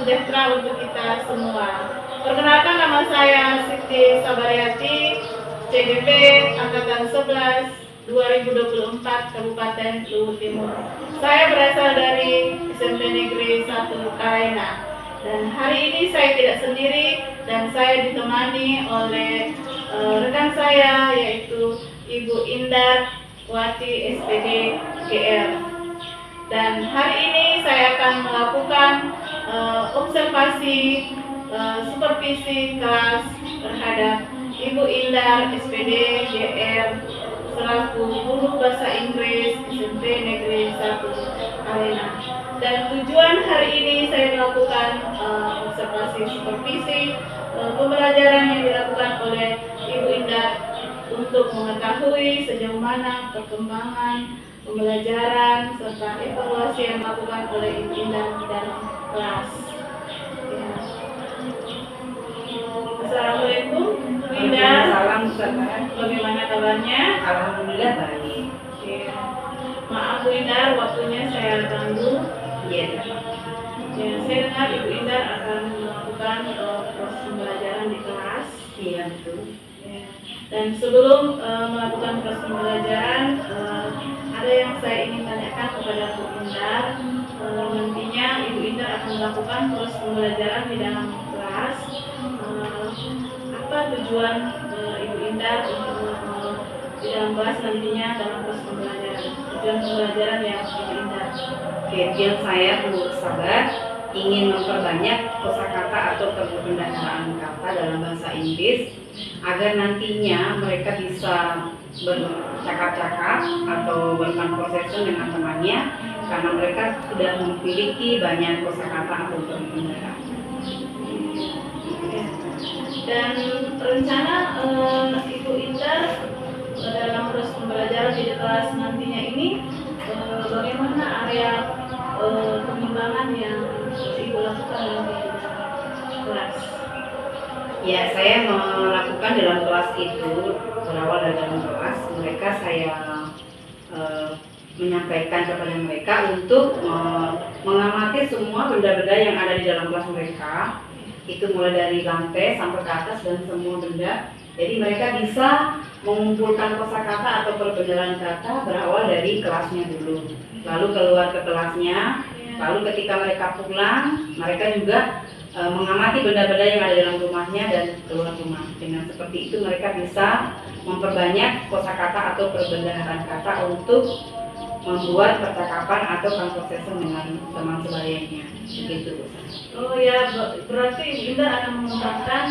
sejahtera untuk kita semua. Perkenalkan, nama saya Siti Sabaryati, CGP Angkatan 11 2024 Kabupaten Luhut Timur. Saya berasal dari SMP Negeri 1 Kalena. Dan hari ini saya tidak sendiri dan saya ditemani oleh rekan saya, yaitu Ibu Indar Wati SPD GR. Dan hari ini saya akan melakukan observasi supervisi kelas terhadap Ibu Indar SPD GR selaku guru bahasa Inggris SMP Negeri 1 Kalena. Dan tujuan hari ini saya melakukan observasi supervisi pembelajaran yang dilakukan oleh Ibu Indar untuk mengetahui sejauh mana perkembangan pembelajaran serta evaluasi yang dilakukan oleh Ibu Indar dalam kelas. Ya. Assalamualaikum, Bu Indar. Salam Ustazah. Bagaimana kabarnya? Alhamdulillah baik. Ya. Maaf Bu Indar, waktunya saya ganggu. Iya. Ya, saya dengar Ibu Indar akan melakukan proses pembelajaran di kelas. Iya betul. Ya. Dan sebelum melakukan proses pembelajaran, ada yang saya ingin tanyakan kepada Bu Indar. Nantinya Ibu Indar akan melakukan proses pembelajaran di dalam kelas. Apa tujuan Ibu Indar untuk di dalam kelas nantinya dalam proses pembelajaran? Tujuan pembelajaran yang Ibu Indar. Tujuan saya untuk sahabat ingin memperbanyak kosakata atau perbendaharaan kata dalam bahasa Inggris agar nantinya mereka bisa bercakap-cakap atau berconversation dengan temannya karena mereka sudah memiliki banyak kosakata atau perbendaharaan. Dan rencana Ibu Indar dalam proses pembelajaran di kelas nantinya ini bagaimana area pengembangan yang Ibu lakukan di kelas? Ya, saya melakukan dalam kelas itu berawal dari dalam kelas mereka saya menyampaikan kepada mereka untuk mengamati semua benda-benda yang ada di dalam kelas mereka. Itu mulai dari lantai sampai ke atas dan semua benda. Jadi mereka bisa mengumpulkan kosakata atau perbendaharaan kata berawal dari kelasnya dulu. Lalu keluar ke kelasnya. Lalu ketika mereka pulang, mereka juga mengamati benda-benda yang ada dalam rumahnya dan keluar rumah. Dengan seperti itu mereka bisa memperbanyak kosakata atau perbendaharaan kata untuk membuat percakapan atau conversation dengan teman sebayanya. Begitu. Oh ya, berarti Ibu Indar akan mengembangkan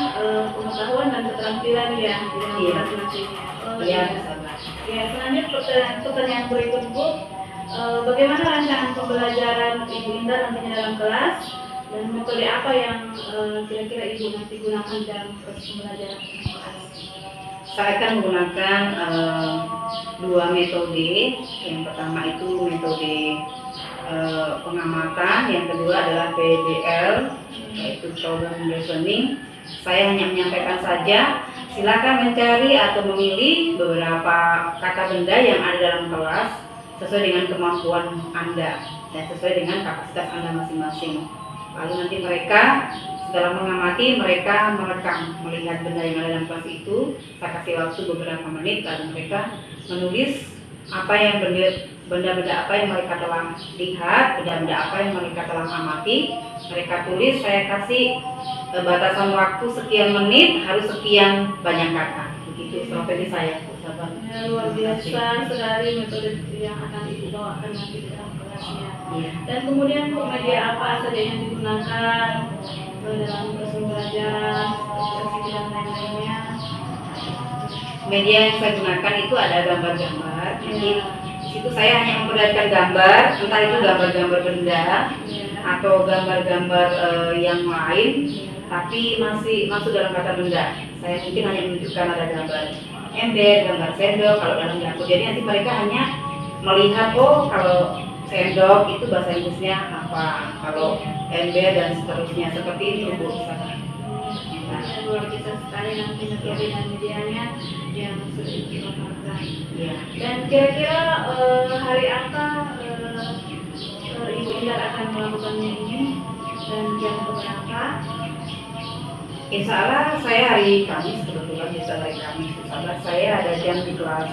pengetahuan dan keterampilan yang kelas nantinya. Iya, sahabat. Ya, selanjutnya pertanyaan berikut Bu, bagaimana rancangan pembelajaran Ibu Indar nantinya dalam kelas dan metode apa yang kira-kira Ibu nanti gunakan dalam proses pembelajaran kelas? Saya akan menggunakan dua metode. Yang pertama itu metode pengamatan, yang kedua adalah PDL, yaitu problem reasoning. Saya hanya menyampaikan saja, silakan mencari atau memilih beberapa kata benda yang ada dalam kelas sesuai dengan kemampuan Anda dan sesuai dengan kapasitas Anda masing-masing. Lalu nanti mereka setelah mengamati, mereka merekam melihat benda yang ada dalam kelas itu. Saya kasih waktu beberapa menit, lalu mereka menulis apa yang benda-benda apa yang mereka telah lihat, benda-benda apa yang mereka telah amati. Mereka tulis, saya kasih batasan waktu sekian menit, harus sekian banyak kata. Begitu strategi saya. Ya, luar biasa sekali metode yang akan Ibu bawakan nanti di dalam kelasnya. Iya. Dan kemudian media apa saja yang digunakan dalam proses pembelajaran, aplikasi dan lain-lainnya? Media yang saya gunakan itu ada gambar-gambar. Jadi di situ saya hanya memperlihatkan gambar, entah itu gambar-gambar benda atau gambar-gambar yang lain, tapi masih masuk dalam kata benda. Saya mungkin hanya menunjukkan ada gambar ember, gambar sendok kalau dalam dapur. Jadi nanti mereka hanya melihat, oh kalau sendok itu bahasa Inggrisnya apa, kalau ember dan seterusnya, seperti itu Bu. Luar biasa sekali nanti metode dan medianya yang sudah digunakan. Ya. Dan kira-kira hari apa Ibu Indar akan melakukannya ini dan jam berapa? Insya Allah saya hari Kamis, kebetulan bisa hari Kamis. Insya Allah saya ada jam di kelas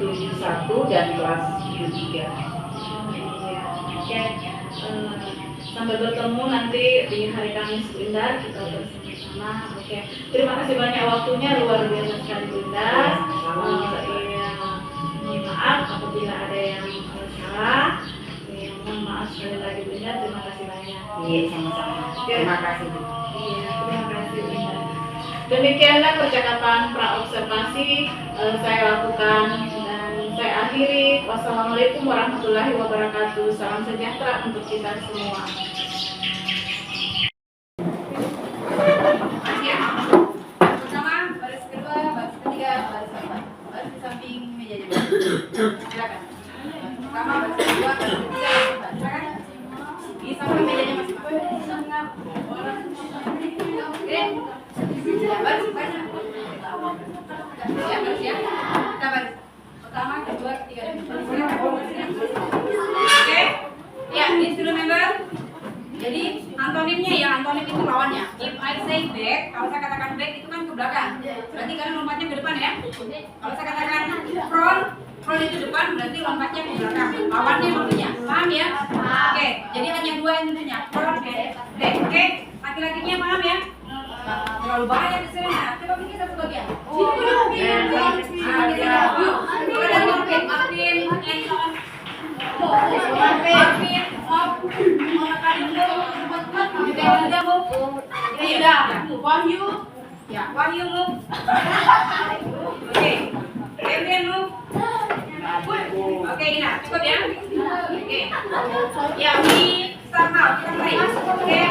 71 dan kelas 73. Iya, oke. Sampai bertemu nanti di hari Kamis, Bu Indah, kita bersama-sama. Oke, terima kasih banyak waktunya, luar biasa sekali Bu Indah. Iya, mohon maaf apabila ada yang salah. Iya, mohon maaf sekali lagi Bu Indah, terima kasih banyak. Iya, sama-sama. Terima kasih. Iya, terima kasih Bu Indah. Demikianlah percakapan praobservasi saya lakukan dan saya akhiri. Wassalamualaikum warahmatullahi wabarakatuh. Salam sejahtera untuk kita semua. Pertama, baris kedua, baris ketiga, baris keempat. Baris di samping meja juga. Silakan. Pertama, baris kedua, baris ketiga, baris keempat. Silakan. Di samping mejanya masing-masing. Oke. Ya, baris banyak. Ya, baris ya. Kita baris. Pertama, kedua, ketiga, dan keempat. Oke. Ya, ini student member. Jadi antonimnya ya, antonim itu lawannya. If I say back, kalau saya katakan back itu kan ke belakang. Berarti kalian lompatnya ke depan ya. Kalau saya katakan front, front itu depan, berarti lompatnya ke belakang. Lawannya maksudnya. Paham ya? Oke, jadi hanya dua yang tentunya. Front and back. Oke, laki-lakinya paham ya? Terlalu bahaya di sini. Coba bikin satu bagian. Oke, Ina, cukup ya. Oke. Ya, ini start now. Kita mulai. Oke.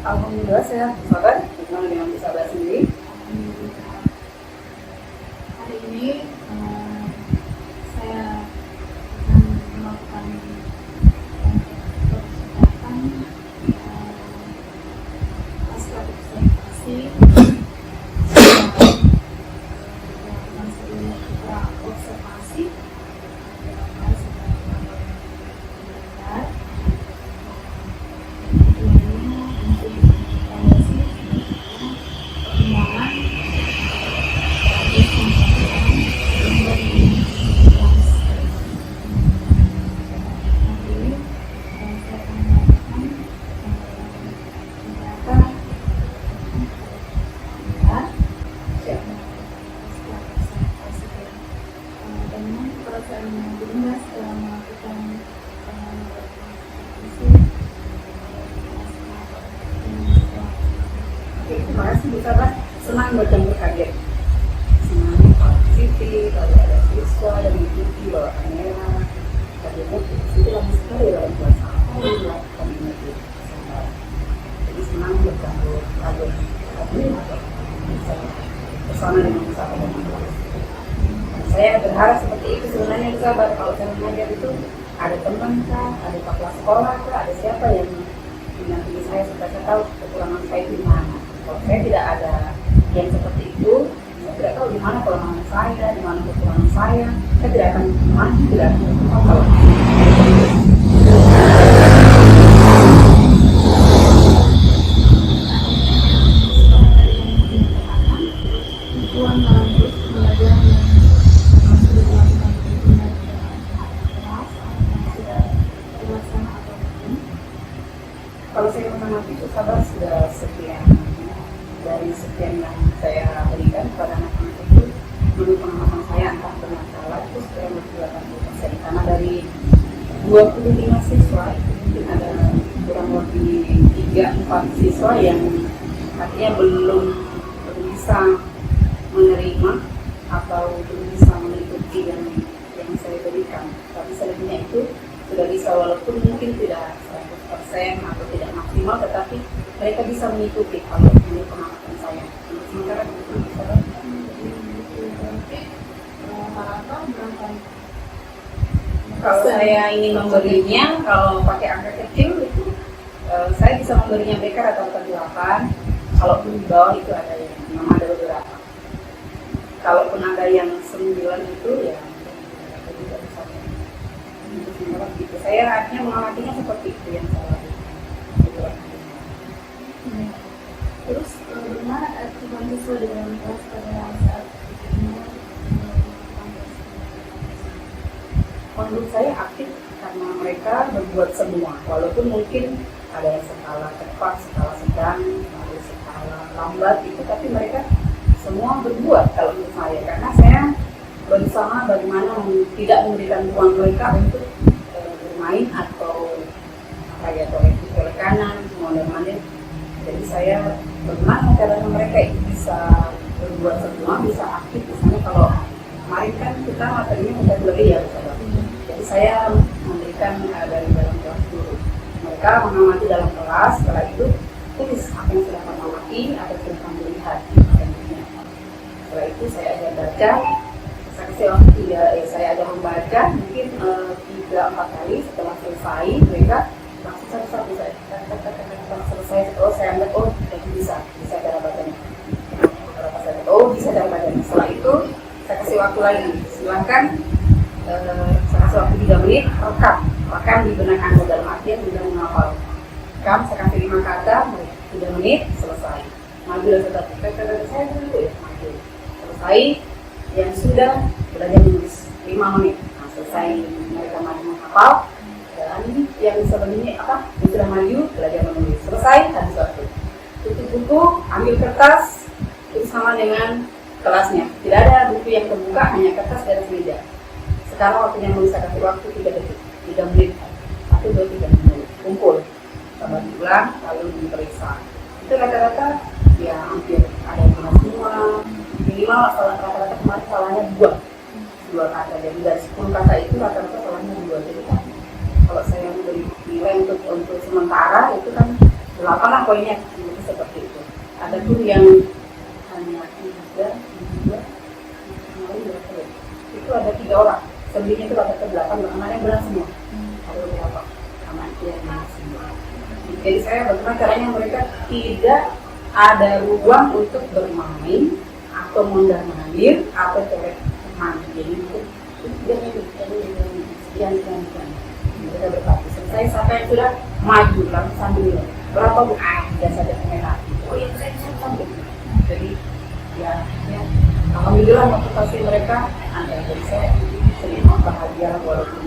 Alhamdulillah sehat, sahabat. Senang dengan bisa bahas sendiri. Hari ini saya akan melakukan persiapan pasca observasi observasi Terima kasih Bu Sahabat, senang bertemu kaget. Senang Pak Siti, lalu ada siswa yang mengikuti bawa kamera, kaget itu lama sekali dalam kelas alhamdulillah community. Jadi senang bertemu kaget, bisa bersama dengan sahabat dan kelas. Saya berharap seperti itu sebenarnya Bu Sahabat, kalau saya mengajar itu ada teman kah, ada kepala sekolah kah, ada siapa yang mendampingi saya supaya saya tahu kekurangan saya itu di mana. Kalau saya tidak ada yang seperti itu, saya tidak tahu di mana kelemahan saya, di mana kekurangan saya tidak akan maju, tidak akan berkembang. Kalau saya mengamati itu sabar sudah sekian dari sekian yang saya berikan kepada anak-anak itu, menurut pengamatan saya entah benar salah itu sudah lebih 80%, karena dari 25 siswa itu mungkin ada kurang lebih 3-4 siswa yang artinya belum bisa menerima atau belum bisa mengikuti yang saya berikan, tapi selebihnya itu sudah bisa, walaupun mungkin tidak 100% atau tidak maksimal, tetapi mereka bisa mengikuti kalau menurut pengamatan saya. Untuk sementara itu bisa. Kalau saya ingin memberinya, kalau pakai angka kecil itu saya bisa memberinya BK rata-rata 8. Kalau di bawah itu ada yang memang ada beberapa. Kalau kalaupun ada yang 9 itu ya mereka juga bisa untuk menolak gitu. Saya hanya mengamatinya seperti itu yang salah gitu. Terus bagaimana aktifan siswa di dalam kelas pada saat menurut saya aktif karena mereka berbuat semua, walaupun mungkin ada yang skala cepat, skala sedang, ada skala lambat itu, tapi mereka semua berbuat kalau menurut saya, karena saya berusaha bagaimana tidak memberikan ruang mereka untuk bermain atau apa ya, oleh kanan, mondar-mandir. Jadi saya bagaimana caranya mereka itu bisa berbuat semua, bisa aktif. Misalnya kalau kemarin kan kita materinya vocabulary ya, jadi saya memberikan dari dalam kelas dulu. Mereka mengamati dalam kelas, setelah itu tulis apa yang sudah kamu amati atau sudah kamu lihat. Setelah itu saya ajar baca, saya kasih waktu 3, saya ajar membaca mungkin 3-4 kali. Setelah selesai mereka langsung satu-satu saya selesai. Oh saya anggap bisa cara bacanya. Bisa cara bacanya. Setelah itu saya kasih waktu lagi, silakan saya kasih waktu 3 menit, rekam di benak Anda dalam artian sudah menghafal. Saya kasih 5 kata, 3 menit, selesai. Maju dan tetap, saya dulu ya, maju. Selesai, yang sudah belajar menulis 5 menit. Nah, selesai mereka maju menghafal, dan yang sebelumnya yang sudah maju, belajar menulis. Selesai, habis waktu. Tutup buku, ambil kertas, tulis sama dengan kelasnya. Tidak ada buku yang terbuka, hanya kertas dan meja. Sekarang waktunya menulis, saya kasih waktu 3 detik, 3 menit, 1, 2, 3 menit, kumpul, sabar pulang, lalu diperiksa. Itu rata-rata ya hampir ada yang benar semua, minimal rata-rata kemarin salahnya 2 kata, jadi dari 10 kata itu rata-rata salahnya 2. Jadi kan kalau saya memberi nilai untuk sementara itu kan 8 lah poinnya, jadi seperti itu. Ada pun yang hanya 3, itu ada 3 orang. Selebihnya itu rata-rata 8, bagaimana yang benar semua. Ada beberapa sama yang semua. Jadi saya bagaimana caranya mereka tidak ada ruang untuk bermain atau mondar-mandir atau coret teman. Jadi itu sekian. Mereka berparti. Selesai sampai yang sudah maju lalu sambil berapa bu? Biasa ada merah. Oh yang saya sampai. Jadi ya alhamdulillah motivasi mereka ada. Jadi saya terima bahagia walaupun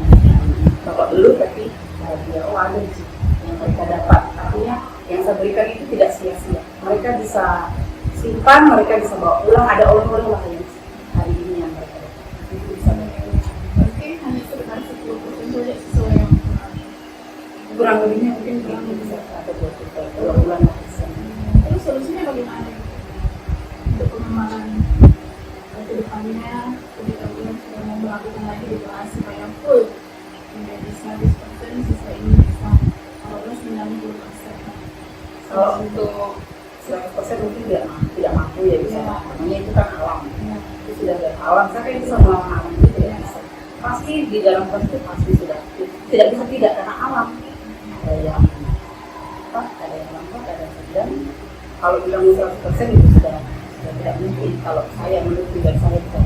bapak belum, tapi bahagia ada sih yang mereka dapat. Artinya yang saya berikan itu tidak sia-sia. Mereka bisa simpan, mereka bisa bawa pulang. Ada oleh-oleh lah yang hari ini yang mereka dapat. Itu bisa mereka. Oke, hanya sekitar 10% saja siswa yang kurang lebihnya mungkin bisa ada 2 bulan lah bisa. terus solusinya bagaimana untuk pengembangan ke depannya ketika bulan sudah mau melakukan lagi di kelas supaya full menjadi 100%, siswa ini bisa 90%. Kalau untuk 100% mungkin tidak mampu ya bisa. Namanya itu kan alam. Itu sudah dari alam. Saya itu sama alam itu tidak bisa. Pasti di dalam kelas itu pasti sudah tidak bisa tidak karena alam. Ada yang lambat, ada yang sedang. Kalau bilang 100% itu sudah tidak mungkin. Kalau saya menurut pribadi saya bisa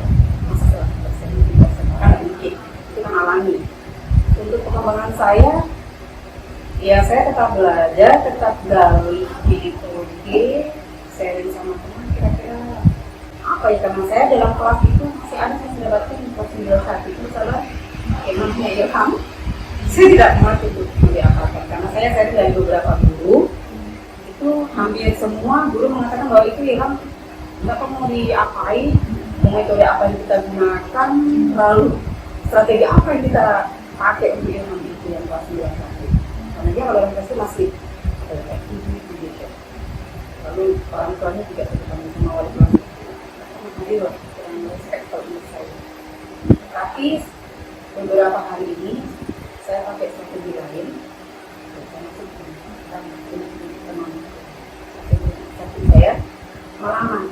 masa 100% itu tidak mungkin. Itu kan alami. Untuk pengembangan saya, ya saya tetap belajar, tetap gali di sharing sama teman. Kira-kira apa ya, karena saya dalam kelas itu masih ada yang sudah baca di kelas 91 itu salah emangnya Ilham. Saya tidak mengerti itu apa-apa karena saya sharing dari beberapa guru itu hampir semua guru mengatakan bahwa itu Ilham nggak mau diapain, metode apa yang kita gunakan, lalu strategi apa yang kita pakai untuk Ilham itu yang kelas 91. Karena dia kalau orang masih gitu. Lalu orang tuanya juga ketemu sama wali kelas. Jadi loh, kurang respect kalau menurut saya. Tapi beberapa hari ini saya pakai strategi lain. Tapi saya melamar.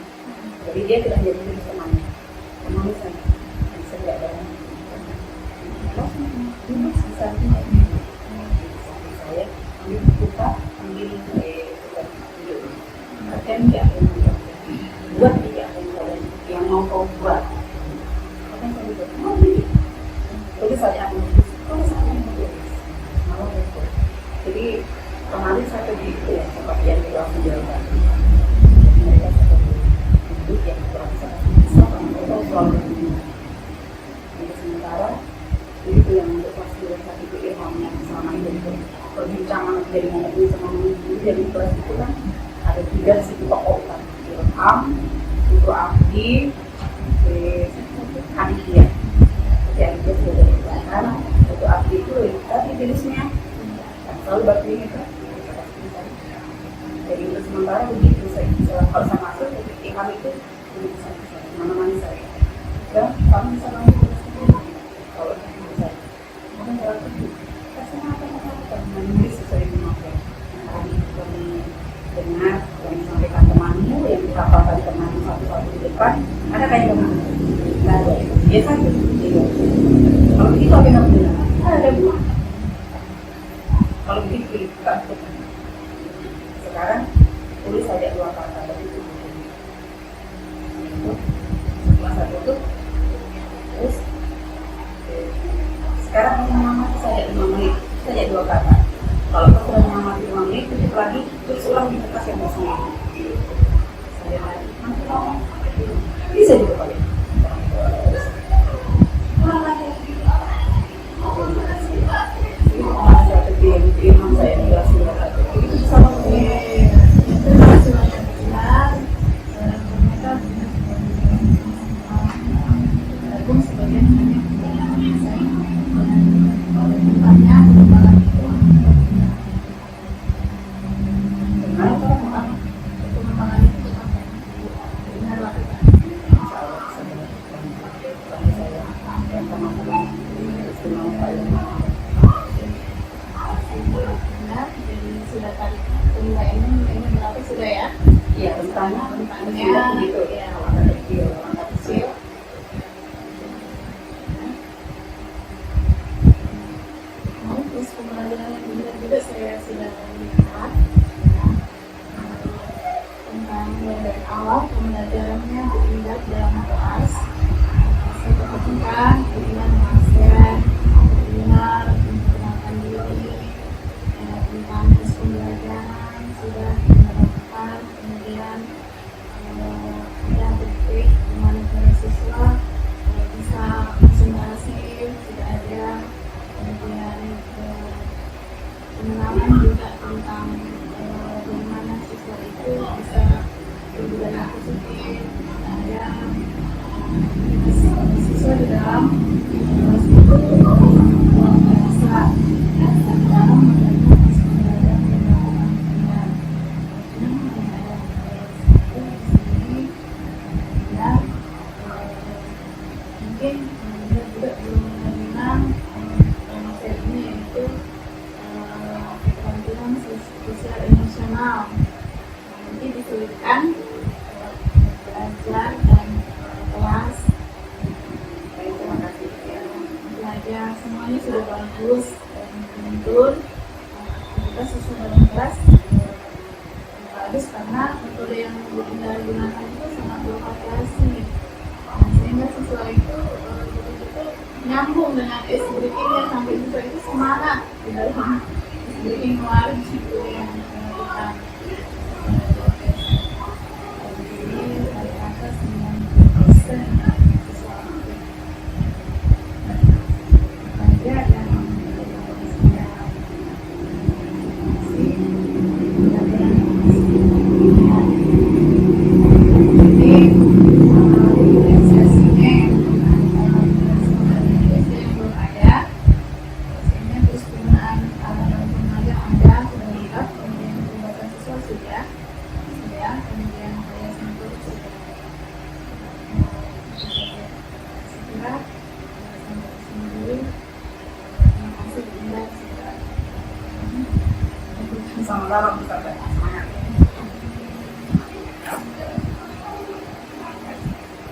Jadi dia tidak jadi temannya. Temannya saya tidak ada. Bisa saya ambil buka, ambil buat tidak yang mau kau buat. selalu berguna. Untuk sementara itu yang untuk kelas 2 saat itu ilhamnya sama itu perbincangan dari mengerti sama mengerti dari kelas itu kan ada 3 situ tokoh kan, ilham, itu Abdi, Aditya. Jadi Aditya sudah dari belakang, itu Abdi itu tadi jenisnya kan selalu batu ini kan. Jadi untuk sementara begitu saya kalau saya masuk ilham itu begitu saya mana-mana saya dan kamu bisa lanjut kalau saya mungkin kalau itu kasih apa menulis sesuai dengan apa yang tadi kami dengar yang disampaikan temanmu yang dihafalkan temanmu satu-satu di depan ada kayak teman nah dia satu gitu. Kalau begitu apa yang benar ada 2 kalau begitu kan sekarang tulis saja 2 kata dari itu setelah saya tutup terus sekarang mengamati saya 5 menit saja 2 kata kalau sudah mengamati 5 menit tutup lagi terus ulang di kertas yang kosong saya lagi nanti ngomong bisa juga Pak ulang lagi ilham saya jelasin itu sama Terima kasih banyak Pilar. Ternyata Agung sebagian banyak saya tempatnya pengembangan itu pengembangan itu apa? Benar lakukan. Benar, jadi sudah tadi ini berapa sudah ya? iya tentangnya gitu ya. langkah kecil Terus pembelajaran yang benar juga saya sudah lihat ya. Tentang dari awal pembelajarannya dilihat dalam kelas. Saya perhatikan bagaimana masker, benar memperkenalkan diri, tentang tes pembelajaran sudah dilakukan, kemudian ada praktik dimana para siswa bisa presentasi sudah ada, kemudian pengenalan juga tentang bagaimana siswa itu bisa berbudaya positif, ada siswa di dalam kelas itu bisa di dalam mungkin dia juga belum mengenal konsepnya yaitu keterampilan sosial emosional. Nanti diselipkan belajar dan kelas. terima kasih Belajar semuanya sudah bagus dan menentur. Kita sesuai dalam kelas bagus karena metode yang digunakan itu sangat bervariasi. Sehingga siswa itu betul-betul nyambung dengan S breaking-nya sampai siswa itu semangat di dalam S breaking kemarin itu yang kita jadi saya rasa 90% siswa itu belajar dan sama-sama bisa